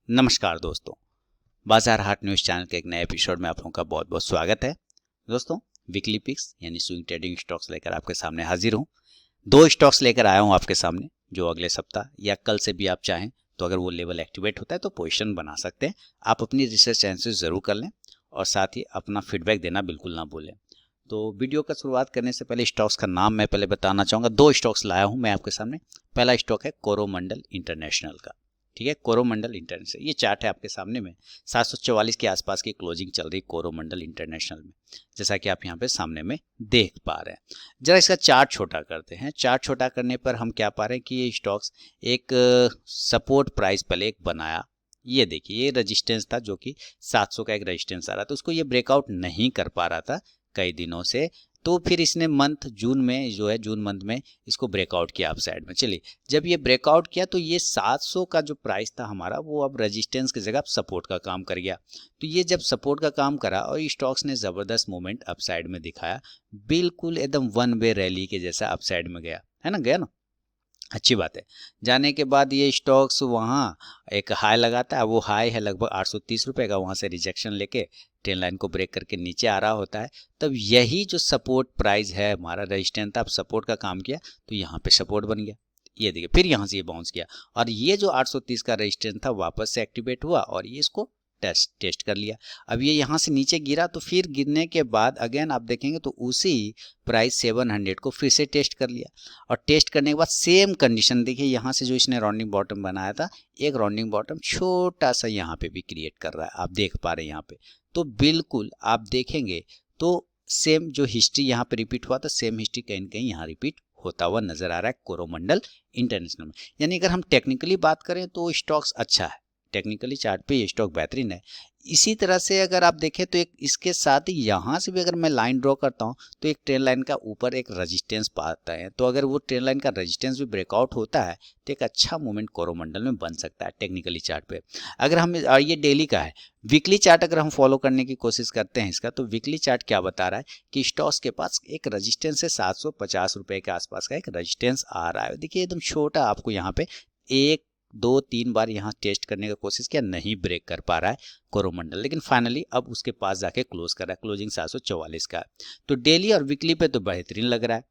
नमस्कार दोस्तों, बाजार हाट न्यूज़ चैनल के एक नए एपिसोड में आप लोगों का बहुत बहुत स्वागत है। दोस्तों, वीकली पिक्स यानी स्विंग ट्रेडिंग स्टॉक्स लेकर आपके सामने हाजिर हूँ। दो स्टॉक्स लेकर आया हूँ आपके सामने जो अगले सप्ताह या कल से भी आप चाहें तो अगर वो लेवल एक्टिवेट होता है तो पोजीशन बना सकते हैं। आप अपनी रिसर्च एनालिसिस ज़रूर कर लें और साथ ही अपना फीडबैक देना बिल्कुल ना भूलें। तो वीडियो का शुरुआत करने से पहले स्टॉक्स का नाम मैं पहले बताना चाहूँगा। दो स्टॉक्स लाया हूँ मैं आपके सामने। पहला स्टॉक है कोरोमंडल इंटरनेशनल का। ठीक है, कोरोमंडल इंटरनेशनल, ये चार्ट है आपके सामने में 744 के आसपास की क्लोजिंग चल रही कोरोमंडल इंटरनेशनल में, जैसा कि आप यहाँ पे सामने में देख पा रहे हैं। जरा इसका चार्ट छोटा करते हैं। चार्ट छोटा करने पर हम क्या पा रहे हैं कि ये स्टॉक्स एक सपोर्ट प्राइस पहले एक बनाया। ये देखिए, ये रेजिस्टेंस था जो कि 700 का एक रेजिस्टेंस आ रहा था, उसको ये ब्रेकआउट नहीं कर पा रहा था कई दिनों से। तो फिर इसने मंथ जून में जो है, जून मंथ में इसको ब्रेकआउट किया अप साइड में। चलिए, जब ये ब्रेकआउट किया तो ये 700 का जो प्राइस था हमारा, वो अब रेजिस्टेंस की जगह सपोर्ट का काम कर गया। तो ये जब सपोर्ट का काम करा और स्टॉक्स ने ज़बरदस्त मूवमेंट अप साइड में दिखाया, बिल्कुल एकदम वन वे रैली के जैसा अप साइड में गया, है ना, गया ना। अच्छी बात है। जाने के बाद ये स्टॉक्स वहाँ एक हाई लगाता है, वो हाई है लगभग 830 रुपये का। वहाँ से रिजेक्शन लेके ट्रेन लाइन को ब्रेक करके नीचे आ रहा होता है। तब यही जो सपोर्ट प्राइस है हमारा, रेजिस्टेंस था, अब सपोर्ट का काम किया तो यहाँ पे सपोर्ट बन गया। ये देखिए, फिर यहाँ से ये बाउंस किया और ये जो 830 का रेजिस्टेंस था वापस से एक्टिवेट हुआ और ये इसको टेस्ट कर लिया। अब ये यहाँ से नीचे गिरा तो फिर गिरने के बाद अगेन आप देखेंगे तो उसी प्राइस 700 को फिर से टेस्ट कर लिया और टेस्ट करने के बाद सेम कंडीशन देखिए, यहाँ से जो इसने राउंडिंग बॉटम बनाया था, एक राउंडिंग बॉटम छोटा सा यहाँ पे भी क्रिएट कर रहा है, आप देख पा रहे हैं यहाँ पे। तो बिल्कुल आप देखेंगे तो सेम जो हिस्ट्री यहाँ पे रिपीट हुआ था, सेम हिस्ट्री कहीं ना कहीं यहाँ रिपीट होता हुआ नजर आ रहा है कोरोमंडल इंटरनेशनल में। यानी अगर हम टेक्निकली बात करें तो स्टॉक्स अच्छा है, टेक्निकली चार्ट पे ये स्टॉक बेहतरीन है। इसी तरह से अगर आप देखें तो एक इसके साथ ही यहाँ से भी अगर मैं लाइन ड्रॉ करता हूँ तो एक ट्रेन लाइन का ऊपर एक रेजिस्टेंस पाता है। तो अगर वो ट्रेन लाइन का रेजिस्टेंस भी ब्रेकआउट होता है तो एक अच्छा मूवमेंट कोरोमंडल में बन सकता है टेक्निकली चार्ट पे। अगर हम ये डेली का है, वीकली चार्ट अगर हम फॉलो करने की कोशिश करते हैं इसका, तो वीकली चार्ट क्या बता रहा है कि स्टॉक्स के पास एक रेजिस्टेंस है 750 रुपये के आसपास का एक रेजिस्टेंस आ रहा है। देखिए एकदम छोटा, आपको यहाँ पे एक दो तीन बार यहाँ टेस्ट करने का कोशिश किया, नहीं ब्रेक कर पा रहा है कोरोमंडल, लेकिन फाइनली अब उसके पास जाके क्लोज कर रहा है। क्लोजिंग 744 का है। तो डेली और वीकली पे तो बेहतरीन लग रहा है।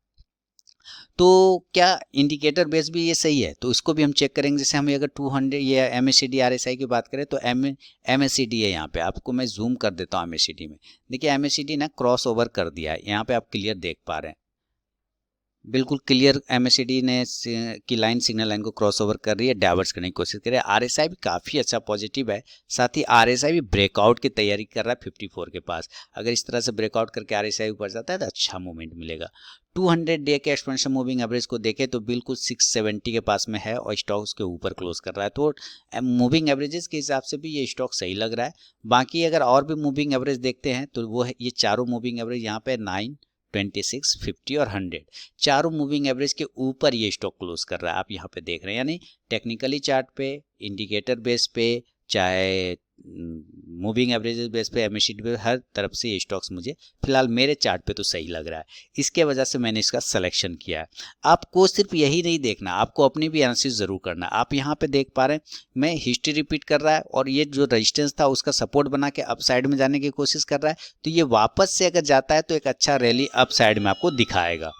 तो क्या इंडिकेटर बेस भी ये सही है? तो इसको भी हम चेक करेंगे। जैसे हम अगर 200 या MACD RSI की बात करें तो MACD है यहाँ पे, आपको मैं जूम कर देता हूँ MACD में। देखिए MACD ना क्रॉस ओवर कर दिया है, यहाँ पे आप क्लियर देख पा रहे हैं, बिल्कुल क्लियर MACD ने की लाइन सिग्नल लाइन को क्रॉस ओवर कर रही है, डाइवर्स करने की कोशिश कर रही है। RSI भी काफ़ी अच्छा पॉजिटिव है, साथ ही RSI भी ब्रेकआउट की तैयारी कर रहा है 54 के पास। अगर इस तरह से ब्रेकआउट करके RSI ऊपर जाता है तो अच्छा मूवमेंट मिलेगा। 200 डे के एक्सपेंशन मूविंग एवरेज को देखें तो बिल्कुल 670 के पास में है और स्टॉक उसके ऊपर क्लोज कर रहा है। तो मूविंग एवरेजेस के हिसाब से भी ये स्टॉक सही लग रहा है। बाकी अगर और भी मूविंग एवरेज देखते हैं तो वो है, ये चारों मूविंग एवरेज यहाँ पे 9, 26, 50 और 100, चारों मूविंग एवरेज के ऊपर ये स्टॉक क्लोज कर रहा है। आप यहाँ पे देख रहे हैं, यानी टेक्निकली चार्ट पे, इंडिकेटर बेस पे, चाहे मूविंग एवरेज बेस पे, MACD पे, हर तरफ से ये स्टॉक्स मुझे फिलहाल मेरे चार्ट पे तो सही लग रहा है। इसके वजह से मैंने इसका सिलेक्शन किया है। आपको सिर्फ यही नहीं देखना, आपको अपनी भी एनालिसिस जरूर करना। आप यहाँ पे देख पा रहे हैं मैं हिस्ट्री रिपीट कर रहा है और ये जो रेजिस्टेंस था उसका सपोर्ट बना के अप साइड में जाने की कोशिश कर रहा है। तो ये वापस से अगर जाता है तो एक अच्छा रैली अप साइड में आपको दिखाएगा।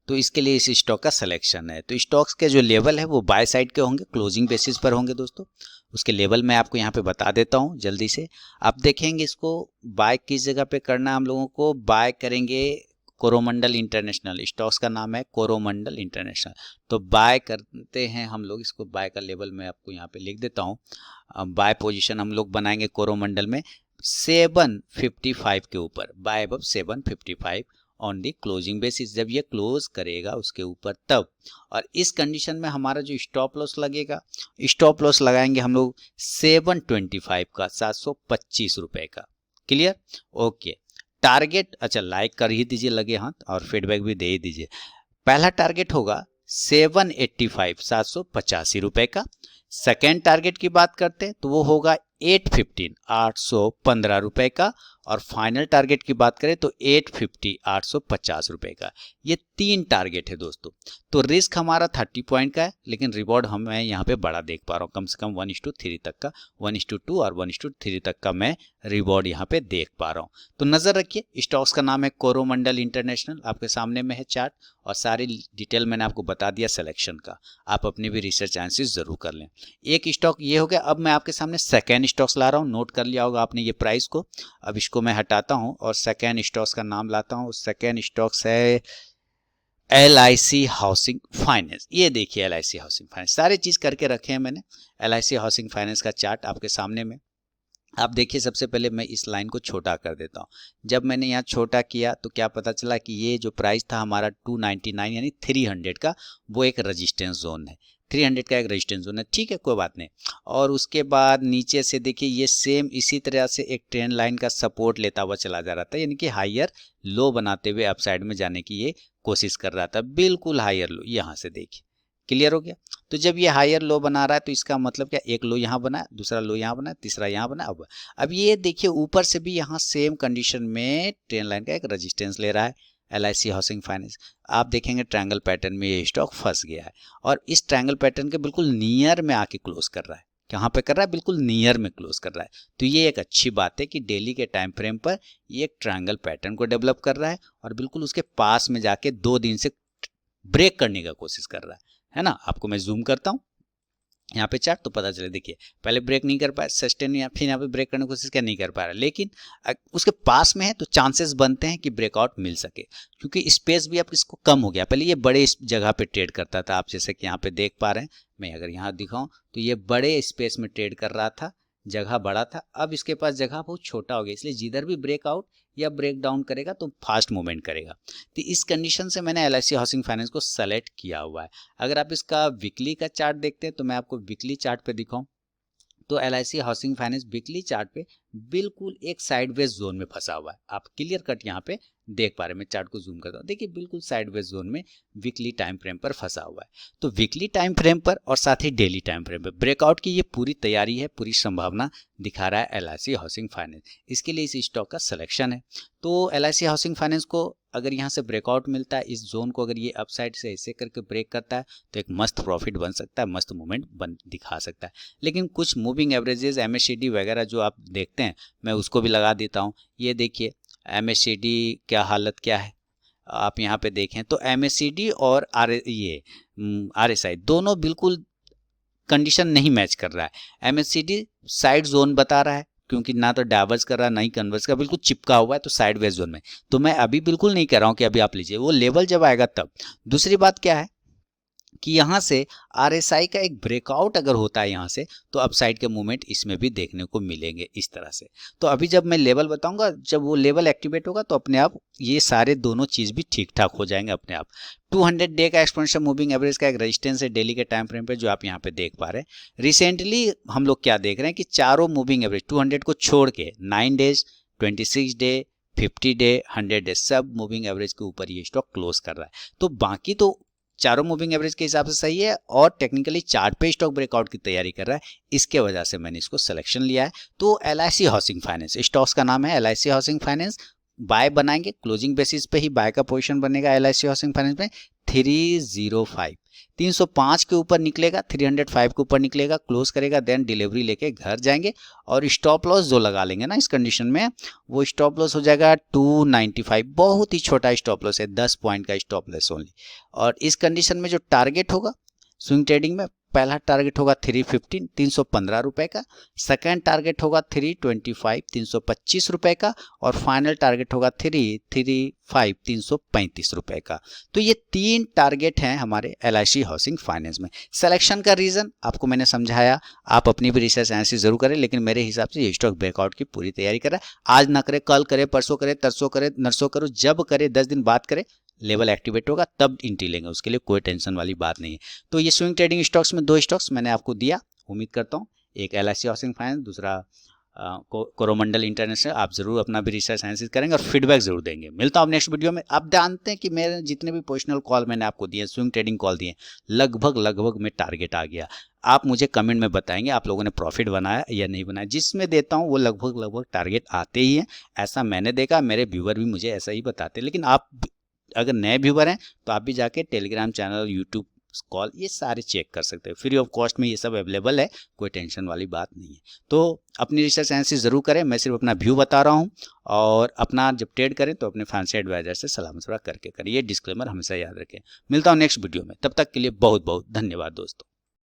तो इसके लिए इस स्टॉक का सिलेक्शन है। तो स्टॉक्स के जो लेवल है वो बाय साइड के होंगे, क्लोजिंग बेसिस पर होंगे दोस्तों। उसके लेवल मैं आपको यहाँ पे बता देता हूँ जल्दी से। आप देखेंगे इसको बाय किस जगह पे करना है, हम लोगों को बाय करेंगे कोरोमंडल इंटरनेशनल, स्टॉक्स का नाम है कोरोमंडल इंटरनेशनल। तो बाय करते हैं हम लोग इसको, बाय का लेवल मैं आपको यहाँ पे लिख देता हूँ। बाय पोजीशन हम लोग बनाएंगे कोरोमंडल में 755 के ऊपर, by above 755 on the closing basis. जब ये क्लोज करेगा उसके ऊपर तब, और इस कंडीशन में हमारा जो स्टॉप लॉस लगेगा, स्टॉप लॉस लगाएंगे हम लोग 725 का, 725 रुपए का। क्लियर? ओके। टारगेट, अच्छा लाइक कर ही दीजिए लगे हाथ और फीडबैक भी दे ही दीजिए। पहला टारगेट होगा 785, 785 रुपए का। सेकेंड टारगेट की बात करते हैं तो वो होगा 815, 815 रुपए का। और फाइनल टारगेट की बात करें तो 850 850 रुपए का। ये 3 टारगेट है दोस्तों। तो रिस्क हमारा 30 पॉइंट का है, लेकिन रिवॉर्ड हमें यहाँ पे बड़ा देख पा रहा हूँ, कम से कम 1:3 तक का, 1:2 और 1:3 तक का मैं रिवॉर्ड यहाँ पे देख पा रहा हूँ। तो नजर रखिए, स्टॉक्स का नाम है कोरोमंडल इंटरनेशनल, आपके सामने में है चार्ट, और सारी डिटेल मैंने आपको बता दिया सिलेक्शन का। आप अपनी भी रिसर्च एनालिसिस जरूर कर लें। एक स्टॉक ये हो गया। अब मैं आपके सामने सेकेंड स्टॉक्स ला रहा हूँ, नोट कर लिया होगा आपने ये प्राइस को। अब इसको मैं हटाता हूँ और सेकेंड स्टॉक्स का नाम लाता हूँ। सेकेंड स्टॉक्स है LIC हाउसिंग फाइनेंस। ये देखिए LIC हाउसिंग फाइनेंस, सारे चीज करके रखे हैं मैंने। LIC हाउसिंग फाइनेंस का चार्ट आपके सामने में आप देखिए। सबसे पहले मैं इस लाइन को छोटा कर देता हूँ। जब मैंने यहाँ छोटा किया तो क्या पता चला कि ये जो प्राइस था हमारा 299 यानी 300 का, वो एक रेजिस्टेंस जोन है। 300 का एक रेजिस्टेंस जोन है, ठीक है, कोई बात नहीं। और उसके बाद नीचे से देखिए ये सेम इसी तरह से एक ट्रेंड लाइन का सपोर्ट लेता हुआ चला जा रहा था, यानी कि हायर लो बनाते हुए अपसाइड में जाने की ये कोशिश कर रहा था। बिल्कुल हायर लो, यहाँ से देखिए, क्लियर हो गया। तो जब ये हायर लो बना रहा है तो इसका मतलब क्या, एक लो यहाँ बना, दूसरा लो यहाँ बना, तीसरा यहाँ बना। अब ये देखिए ऊपर से भी यहाँ सेम कंडीशन में ट्रेंड लाइन का एक रेजिस्टेंस ले रहा है LIC हाउसिंग फाइनेंस। आप देखेंगे ट्रायंगल पैटर्न में ये स्टॉक फंस गया है और इस ट्रायंगल पैटर्न के बिल्कुल नियर में आके क्लोज कर रहा है। कहाँ पे कर रहा है, बिल्कुल नियर में क्लोज कर रहा है। तो ये एक अच्छी बात है कि डेली के टाइम फ्रेम पर ये एक ट्रायंगल पैटर्न को डेवलप कर रहा है और बिल्कुल उसके पास में जाके 2 दिन से ब्रेक करने का कोशिश कर रहा है ना। आपको मैं जूम करता हूँ यहाँ पे चार्ट तो पता चले, देखिए पहले ब्रेक नहीं कर पाया, सस्टेन या फिर यहाँ पे ब्रेक करने की कोशिश क्या नहीं कर पा रहा, लेकिन उसके पास में है तो चांसेस बनते हैं कि ब्रेकआउट मिल सके, क्योंकि स्पेस भी अब इसको कम हो गया। पहले ये बड़े जगह पे ट्रेड करता था, आप जैसे कि यहाँ पे देख पा रहे हैं। मैं अगर यहाँ दिखाऊं तो ये बड़े स्पेस में ट्रेड कर रहा था, जगह बड़ा था। अब इसके पास जगह बहुत छोटा हो गया, इसलिए जिधर भी ब्रेकआउट या ब्रेक डाउन करेगा तो फास्ट मूवमेंट करेगा। तो इस कंडीशन से मैंने LIC हाउसिंग फाइनेंस को सेलेक्ट किया हुआ है। अगर आप इसका वीकली का चार्ट देखते हैं तो मैं आपको वीकली चार्ट पे दिखाऊं तो LIC housing finance weekly chart पे बिल्कुल एक साइडवेज जोन में फंसा हुआ है। आप क्लियर कट यहाँ पे देख पा रहे हैं। मैं चार्ट को जूम करता हूँ, देखिए बिल्कुल साइडवेज जोन में वीकली टाइम फ्रेम पर फंसा हुआ है। तो वीकली टाइम फ्रेम पर और साथ ही डेली टाइम फ्रेम पर ब्रेकआउट की ये पूरी तैयारी है, पूरी संभावना दिखा रहा है LIC हाउसिंग फाइनेंस। इसके लिए इस स्टॉक का सिलेक्शन है। तो LIC हाउसिंग फाइनेंस को अगर यहाँ से ब्रेकआउट मिलता है, इस जोन को अगर ये अपसाइड से ऐसे करके ब्रेक करता है तो एक मस्त प्रॉफिट बन सकता है, मस्त मूवमेंट दिखा सकता है। लेकिन कुछ मूविंग एवरेजेस MACD वगैरह जो आप देखते हैं, मैं उसको भी लगा देता हूँ। ये देखिए MACD क्या हालत क्या है, आप यहाँ पे देखें तो MACD और RSI दोनों बिल्कुल कंडीशन नहीं मैच कर रहा है। MACD साइड जोन बता रहा है, क्योंकि ना तो डाइवर्स कर रहा है ना ही कन्वर्स कर, बिल्कुल चिपका हुआ है, तो साइडवेज जोन में। तो मैं अभी बिल्कुल नहीं कह रहा हूं कि अभी आप लीजिए, वो लेवल जब आएगा तब। दूसरी बात क्या है कि यहाँ से RSI का एक ब्रेकआउट अगर होता है यहाँ से, तो अपसाइड के मूवमेंट इसमें भी देखने को मिलेंगे इस तरह से। तो अभी जब मैं लेवल बताऊंगा, जब वो लेवल एक्टिवेट होगा तो अपने आप ये सारे दोनों चीज भी ठीक ठाक हो जाएंगे अपने आप। 200 डे का एक्सपोनेंशियल मूविंग एवरेज का एक रेजिस्टेंस है डेली के टाइम फ्रेम पे, जो आप यहाँ पे देख पा रहे हैं। रिसेंटली हम लोग क्या देख रहे हैं कि चारों मूविंग एवरेज 200 को छोड़ के 9 डेज, 26 डे, 50 डे, 100 डे, सब मूविंग एवरेज के ऊपर ये स्टॉक क्लोज कर रहा है। तो बाकी तो चारों मूविंग एवरेज के हिसाब से सही है और टेक्निकली चार्ट पे स्टॉक ब्रेकआउट की तैयारी कर रहा है, इसके वजह से मैंने इसको सिलेक्शन लिया है। तो LIC हाउसिंग फाइनेंस स्टॉक्स का नाम है, LIC हाउसिंग फाइनेंस। बाय बनाएंगे, क्लोजिंग बेसिस पे ही बाय का पोजीशन बनेगा LIC हाउसिंग फाइनेंस में। 305 305 के ऊपर निकलेगा, 305 के ऊपर निकलेगा, क्लोज करेगा, देन डिलीवरी लेके घर जाएंगे। और स्टॉप लॉस जो लगा लेंगे ना इस कंडीशन में, वो स्टॉप लॉस हो जाएगा 295। बहुत ही छोटा स्टॉप लॉस है, 10 पॉइंट का स्टॉप लॉस ओनली। और इस कंडीशन में जो टारगेट होगा स्विंग ट्रेडिंग में, पहला टारगेट होगा 315 315 रुपए का, सेकंड टारगेट होगा 325 325 रुपए का, और फाइनल टारगेट होगा 335 335 रुपए का। तो ये 3 टारगेट हैं हमारे LIC हाउसिंग फाइनेंस में। सिलेक्शन का रीजन आपको मैंने समझाया, आप अपनी भी रिसर्च एनालिसिस जरूर करें, लेकिन मेरे हिसाब से ये स्टॉक ब्रेकआउट की पूरी तैयारी कर रहा है। आज ना करे, कल करे, परसों करे, तरसों करे, नरसों करो, जब करे, 10 दिन बाद करे, लेवल एक्टिवेट होगा तब एंट्री लेंगे, उसके लिए कोई टेंशन वाली बात नहीं है। तो ये स्विंग ट्रेडिंग स्टॉक्स में 2 स्टॉक्स मैंने आपको दिया, उम्मीद करता हूँ एक LIC हाउसिंग फाइनेंस, दूसरा कोरोमंडल इंटरनेशनल, आप जरूर अपना भी रिसर्च एनालिसिस करेंगे और फीडबैक जरूर देंगे। मिलता हूँ नेक्स्ट वीडियो में। आप जानते हैं कि मेरे जितने भी पोजिशनल कॉल मैंने आपको दिए, स्विंग ट्रेडिंग कॉल दिए, लगभग में टारगेट आ गया। आप मुझे कमेंट में बताएंगे आप लोगों ने प्रॉफिट बनाया या नहीं बनाया। जिसमें देता हूँ वो लगभग टारगेट आते ही हैं, ऐसा मैंने देखा, मेरे व्यूवर भी मुझे ऐसा ही बताते हैं। लेकिन आप अगर नए व्यूवर हैं तो आप भी जाके टेलीग्राम चैनल, यूट्यूब कॉल, ये सारे चेक कर सकते हैं। फ्री ऑफ कॉस्ट में ये सब अवेलेबल है, कोई टेंशन वाली बात नहीं है। तो अपनी रिसर्च एनालिसिस जरूर करें, मैं सिर्फ अपना व्यू बता रहा हूँ। और अपना जब ट्रेड करें तो अपने फाइनेंशियल एडवाइजर से सलाह मशवरा करके करें, ये डिस्क्लेमर हमेशा याद रखें। मिलता हूँ नेक्स्ट वीडियो में, तब तक के लिए बहुत बहुत धन्यवाद दोस्तों।